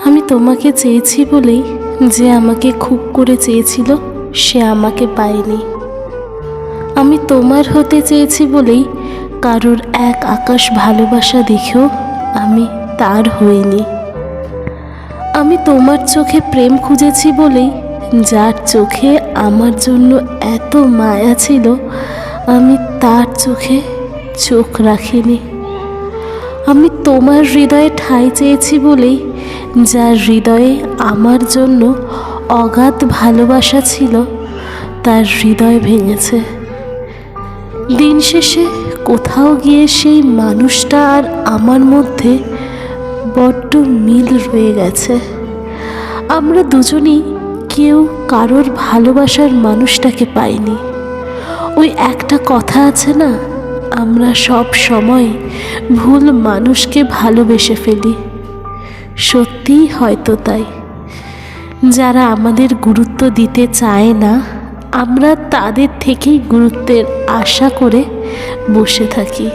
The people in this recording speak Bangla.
আমি তোমাকে চেয়েছি বলেই যে আমাকে খুব করে চেয়েছিল সে আমাকে পায়নি। আমি তোমার হতে চেয়েছি বলেই কারোর এক আকাশ ভালোবাসা দেখেও আমি তার হইনি। আমি তোমার চোখে প্রেম খুঁজেছি বলেই যার চোখে আমার জন্য এত মায়া ছিল আমি তার চোখে চোখ রাখিনি। আমি তোমার হৃদয়ে ঠাঁই চেয়েছি বলেই যার হৃদয়ে আমার জন্য অগাধ ভালোবাসা ছিল তার হৃদয় ভেঙেছে। দিন শেষে কোথাও গিয়ে সেই মানুষটা আর আমার মধ্যে বড্ড মিল রয়ে গেছে। আমরা দুজনই কেউ কারোর ভালোবাসার মানুষটাকে পাইনি। ওই একটা কথা আছে না, আমরা সব সময় ভুল মানুষকে ভালোবেসে ফেলি। সত্যিই হয়তো তাই। যারা আমাদের গুরুত্ব দিতে চায় না আমরা তাদের থেকেই গুরুত্বের আশা করে বসে থাকি।